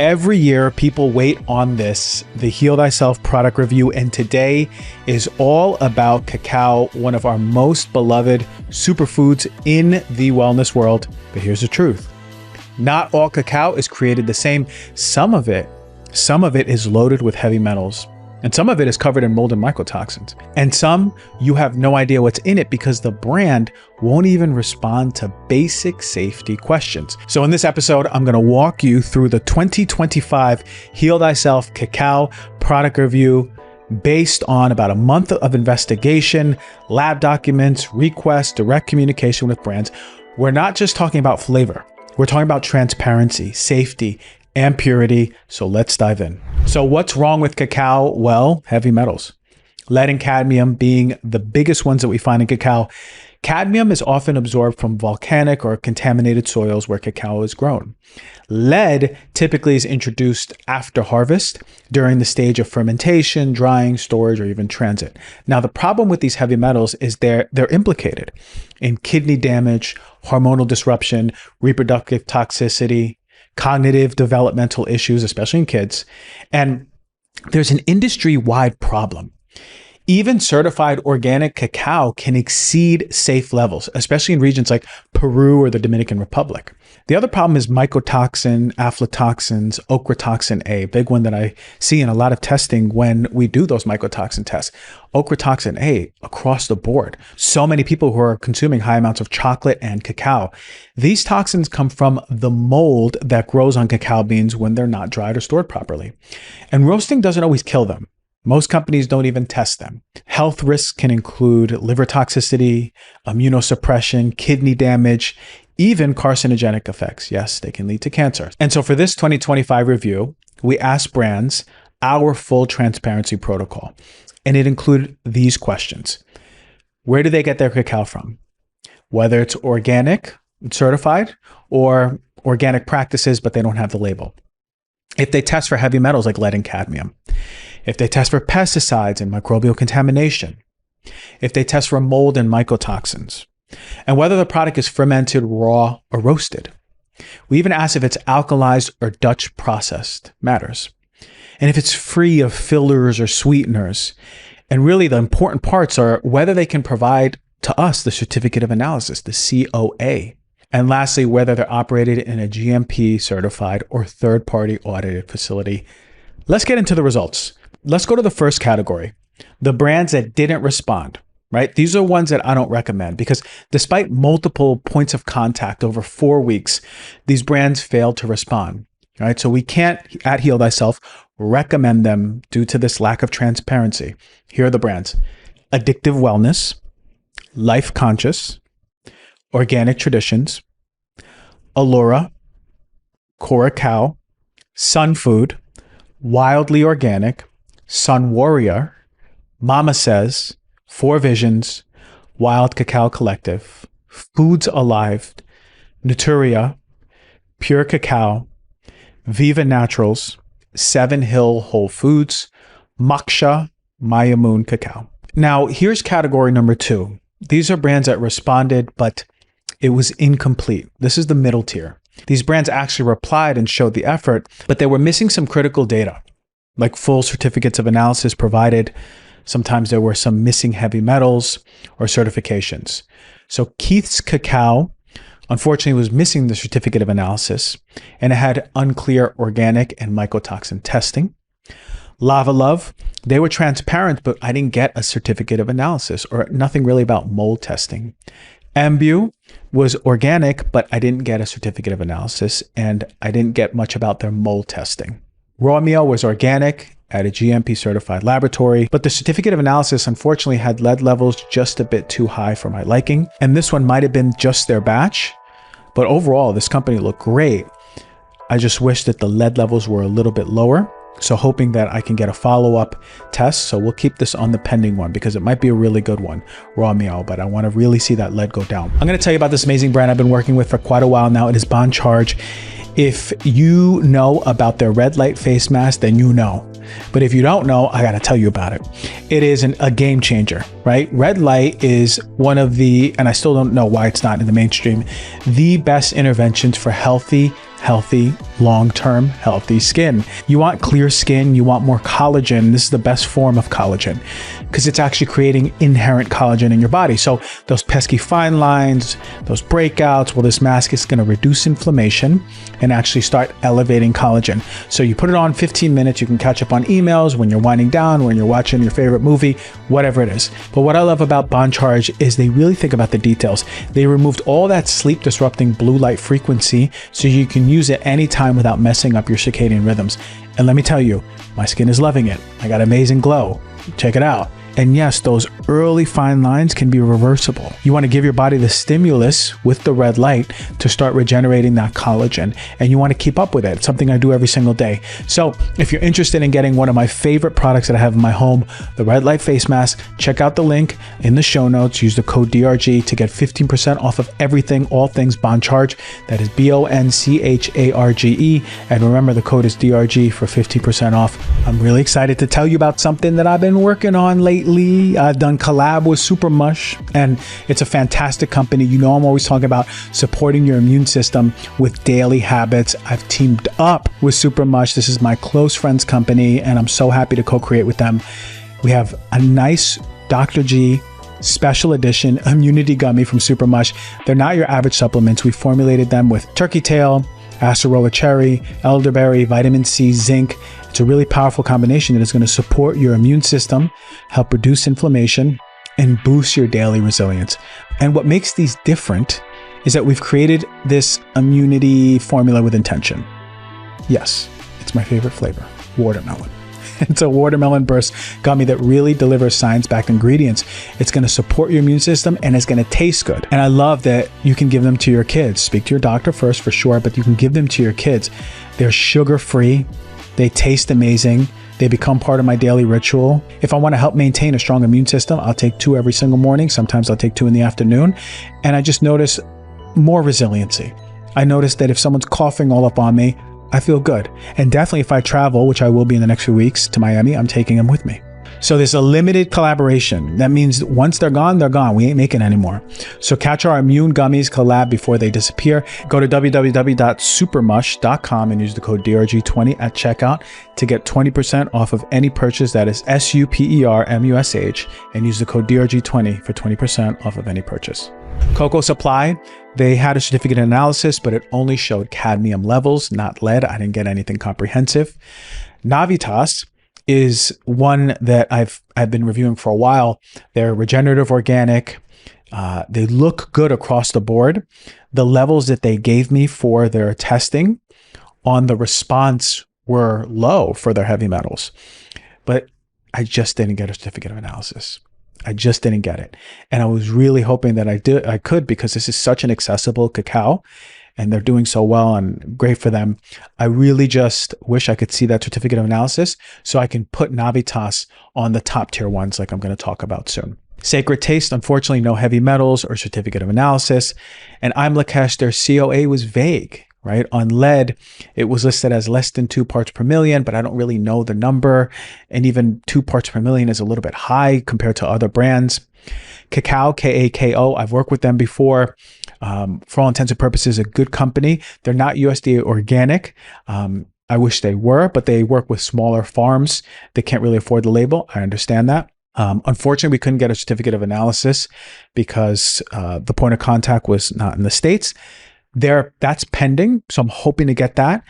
Every year, people wait on this, the Heal Thyself product review, and today is all about cacao, one of our most beloved superfoods in the wellness world. But here's the truth. Not all cacao is created the same. Some of it is loaded with heavy metals, and some of it is covered in mold and mycotoxins. And some, you have no idea what's in it because the brand won't even respond to basic safety questions. So in this episode, I'm gonna walk you through the 2025 Heal Thyself Cacao product review based on about a month of investigation, lab documents, requests, direct communication with brands. We're not just talking about flavor. We're talking about transparency, safety, and purity. So let's dive in. So what's wrong with cacao? Well, heavy metals. Lead and cadmium being the biggest ones that we find in cacao. Cadmium is often absorbed from volcanic or contaminated soils where cacao is grown. Lead typically is introduced after harvest during the stage of fermentation, drying, storage, or even transit. Now, the problem with these heavy metals is they're implicated in kidney damage, hormonal disruption, reproductive toxicity, cognitive developmental issues, especially in kids. And there's an industry-wide problem. Even certified organic cacao can exceed safe levels, especially in regions like Peru or the Dominican Republic. The other problem is mycotoxin, aflatoxins, ochratoxin A, big one that I see in a lot of testing when we do those mycotoxin tests. Ochratoxin A across the board. So many people who are consuming high amounts of chocolate and cacao. These toxins come from the mold that grows on cacao beans when they're not dried or stored properly. And roasting doesn't always kill them. Most companies don't even test them. Health risks can include liver toxicity, immunosuppression, kidney damage, even carcinogenic effects. Yes, they can lead to cancer. And so for this 2025 review, we asked brands our full transparency protocol. And it included these questions. Where do they get their cacao from? Whether it's organic, certified, or organic practices, but they don't have the label. If they test for heavy metals like lead and cadmium. If they test for pesticides and microbial contamination. If they test for mold and mycotoxins. And whether the product is fermented, raw, or roasted. We even asked if it's alkalized or Dutch processed. Matters. And if it's free of fillers or sweeteners. And really the important parts are whether they can provide to us the certificate of analysis, the COA. And lastly, whether they're operated in a GMP certified or third-party audited facility. Let's get into the results. Let's go to the first category, the brands that didn't respond, right? These are ones that I don't recommend because despite multiple points of contact over 4 weeks, these brands failed to respond, right? So we can't, at Heal Thyself, recommend them due to this lack of transparency. Here are the brands: Addictive Wellness, Life Conscious, Organic Traditions, Allura, Coracao, Sun Food, Wildly Organic, Sun Warrior, Mama Says, Four Visions, Wild Cacao Collective, Foods Alive, Naturia, Pure Cacao, Viva Naturals, Seven Hill Whole Foods, Moksha, Maya Moon Cacao. Now, here's category number 2. These are brands that responded, but it was incomplete. This is the middle tier. These brands actually replied and showed the effort, but they were missing some critical data, like full certificates of analysis provided. Sometimes there were some missing heavy metals or certifications. So Keith's Cacao, unfortunately, was missing the certificate of analysis, and it had unclear organic and mycotoxin testing. Lava Love, they were transparent, but I didn't get a certificate of analysis or nothing really about mold testing. Ambu was organic, but I didn't get a certificate of analysis, and I didn't get much about their mold testing. Raw Meal was organic at a GMP certified laboratory, but the certificate of analysis unfortunately had lead levels just a bit too high for my liking. And this one might have been just their batch, but overall this company looked great. I just wish that the lead levels were a little bit lower. So hoping that I can get a follow-up test. So we'll keep this on the pending one because it might be a really good one, Raw Meal, but I want to really see that lead go down. I'm going to tell you about this amazing brand I've been working with for quite a while now. It is Bon Charge. If you know about their red light face mask, then you know. But if you don't know, I got to tell you about it. It is a game changer, right? Red light is one of the, and I still don't know why it's not in the mainstream, the best interventions for healthy, healthy, long-term healthy skin. You want clear skin, you want more collagen. This is the best form of collagen because it's actually creating inherent collagen in your body. So those pesky fine lines, those breakouts, well, this mask is going to reduce inflammation and actually start elevating collagen. So you put it on 15 minutes, you can catch up on emails when you're winding down, when you're watching your favorite movie, whatever it is. But what I love about Bond Charge is they really think about the details. They removed all that sleep disrupting blue light frequency so you can use it anytime without messing up your circadian rhythms. And let me tell you, my skin is loving it. I got amazing glow. Check it out. And yes, those early fine lines can be reversible. You want to give your body the stimulus with the red light to start regenerating that collagen, and you want to keep up with it. It's something I do every single day. So if you're interested in getting one of my favorite products that I have in my home, the red light face mask, check out the link in the show notes. Use the code DRG to get 15% off of everything, all things Bond Charge. That is BONCHARGE. And remember, the code is DRG for 15% off. I'm really excited to tell you about something that I've been working on lately. I've done collab with Supermush, and it's a fantastic company. You know, I'm always talking about supporting your immune system with daily habits. I've teamed up with Supermush. This is my close friend's company, and I'm so happy to co-create with them. We have a nice Dr. G special edition immunity gummy from Supermush. They're not your average supplements. We formulated them with turkey tail, acerola cherry, elderberry, vitamin C, zinc. It's a really powerful combination that is going to support your immune system, help reduce inflammation, and boost your daily resilience. And what makes these different is that we've created this immunity formula with intention. Yes, it's my favorite flavor, watermelon. It's a watermelon burst gummy that really delivers science-backed ingredients. It's going to support your immune system and it's going to taste good. And I love that you can give them to your kids. Speak to your doctor first for sure, but you can give them to your kids. They're sugar-free. They taste amazing. They become part of my daily ritual. If I want to help maintain a strong immune system, I'll take 2 every single morning. Sometimes I'll take 2 in the afternoon. And I just notice more resiliency. I notice that if someone's coughing all up on me, I feel good. And definitely if I travel, which I will be in the next few weeks to Miami, I'm taking them with me. So there's a limited collaboration. That means once they're gone, they're gone. We ain't making anymore. So catch our immune gummies collab before they disappear. Go to www.supermush.com and use the code DRG20 at checkout to get 20% off of any purchase. That is SUPERMUSH, and use the code DRG20 for 20% off of any purchase. Cocoa Supply, they had a certificate analysis, but it only showed cadmium levels, not lead. I didn't get anything comprehensive. Navitas is one that I've been reviewing for a while. They're regenerative organic. They look good across the board. The levels that they gave me for their testing on the response were low for their heavy metals, but I just didn't get a certificate of analysis. I just didn't get it. And I was really hoping that I could, because this is such an accessible cacao and they're doing so well and great for them. I really just wish I could see that certificate of analysis so I can put Navitas on the top tier ones like I'm going to talk about soon. Sacred Taste, unfortunately, no heavy metals or certificate of analysis. And I'm Lakesh, their COA was vague, right? On lead, it was listed as less than 2 parts per million, but I don't really know the number. And even 2 parts per million is a little bit high compared to other brands. Cacao, K-A-K-O, I've worked with them before. For all intents and purposes, a good company. They're not USDA organic. I wish they were, but they work with smaller farms. They can't really afford the label. I understand that. Unfortunately, we couldn't get a certificate of analysis because the point of contact was not in the States. That's pending. So I'm hoping to get that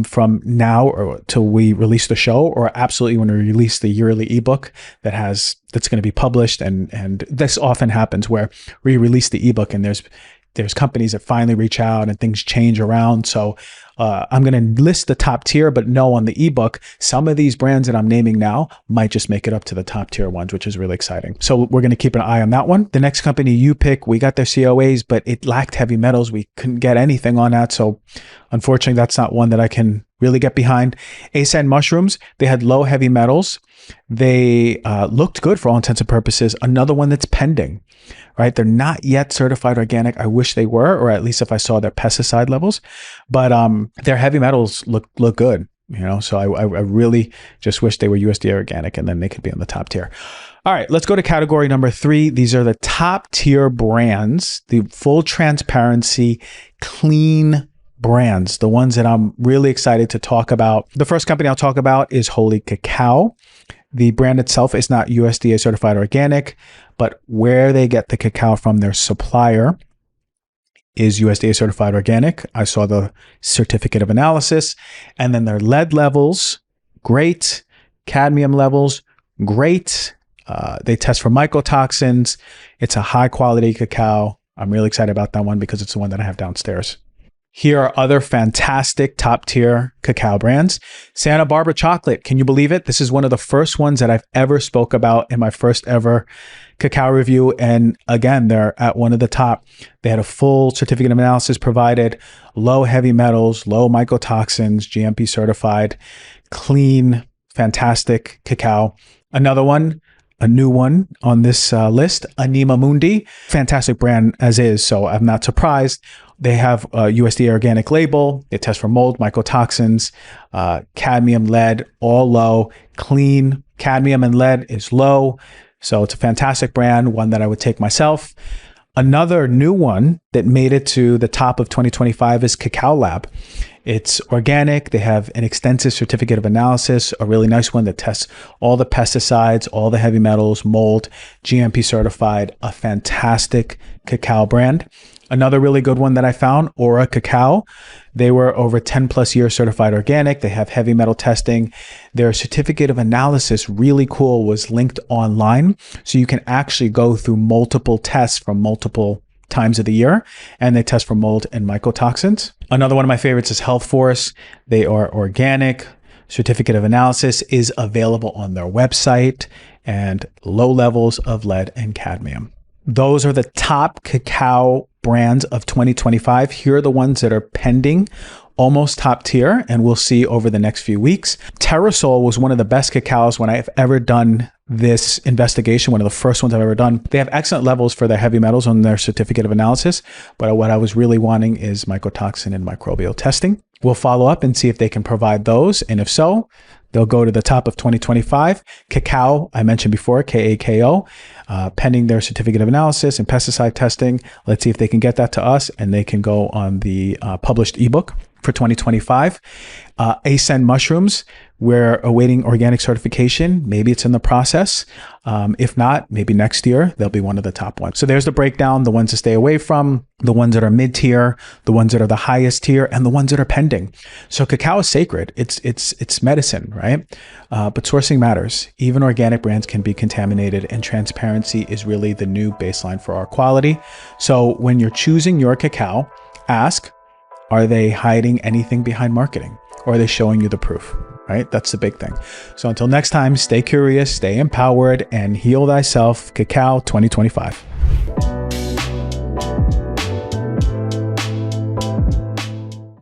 from now or till we release the show, or absolutely when we release the yearly ebook that's going to be published. And this often happens where we release the ebook and there's companies that finally reach out and things change around. So I'm going to list the top tier, but no, on the ebook, some of these brands that I'm naming now might just make it up to the top tier ones, which is really exciting. So we're going to keep an eye on that one. The next company, you pick, we got their COAs, but it lacked heavy metals. We couldn't get anything on that. So unfortunately, that's not one that I can really get behind. Ascend Mushrooms, they had low heavy metals. They looked good for all intents and purposes. Another one that's pending, right? They're not yet certified organic. I wish they were, or at least if I saw their pesticide levels, but their heavy metals look good, you know? So I really just wish they were USDA organic, and then they could be on the top tier. All right, let's go to category number 3. These are the top tier brands, the full transparency, clean brands, the ones that I'm really excited to talk about. The first company I'll talk about is Holy Cacao. The brand itself is not USDA certified organic, but where they get the cacao from, their supplier is USDA certified organic. I saw the certificate of analysis, and then their lead levels, great. Cadmium levels, great. They test for mycotoxins. It's a high quality cacao. I'm really excited about that one because it's the one that I have downstairs. Here are other fantastic top tier cacao brands. Santa Barbara Chocolate. Can you believe it? This is one of the first ones that I've ever spoke about in my first ever cacao review. And again, they're at one of the top. They had a full certificate of analysis provided, low heavy metals, low mycotoxins, GMP certified, clean, fantastic cacao. Another one, a new one on this list, Anima Mundi. Fantastic brand as is, so I'm not surprised. They have a USDA organic label. They test for mold, mycotoxins, cadmium, lead, all low. Clean cadmium and lead is low. So it's a fantastic brand, one that I would take myself. Another new one that made it to the top of 2025 is Cacao Lab. It's organic. They have an extensive certificate of analysis, a really nice one that tests all the pesticides, all the heavy metals, mold, GMP certified, a fantastic cacao brand. Another really good one that I found, Aura Cacao. They were over 10 plus years certified organic. They have heavy metal testing. Their certificate of analysis, really cool, was linked online. So you can actually go through multiple tests from multiple times of the year, and they test for mold and mycotoxins. Another one of my favorites is Health Force. They are organic. Certificate of analysis is available on their website, and low levels of lead and cadmium. Those are the top cacao brands of 2025. Here are the ones that are pending, almost top tier, and we'll see over the next few weeks. Terrasol was one of the best cacaos when I've ever done this investigation, one of the first ones I've ever done. They have excellent levels for their heavy metals on their certificate of analysis, but what I was really wanting is mycotoxin and microbial testing. We'll follow up and see if they can provide those, and if so, they'll go to the top of 2025. Cacao, I mentioned before, KAKO, pending their certificate of analysis and pesticide testing. Let's see if they can get that to us, and they can go on the published ebook for 2025. Ascend mushrooms, we're awaiting organic certification. Maybe it's in the process. If not, maybe next year, they'll be one of the top ones. So there's the breakdown, the ones to stay away from, the ones that are mid-tier, the ones that are the highest tier, and the ones that are pending. So cacao is sacred. It's medicine, right? But sourcing matters. Even organic brands can be contaminated, and transparency is really the new baseline for our quality. So when you're choosing your cacao, ask, are they hiding anything behind marketing? Or are they showing you the proof, right? That's the big thing. So until next time, stay curious, stay empowered, and heal thyself. Cacao 2025.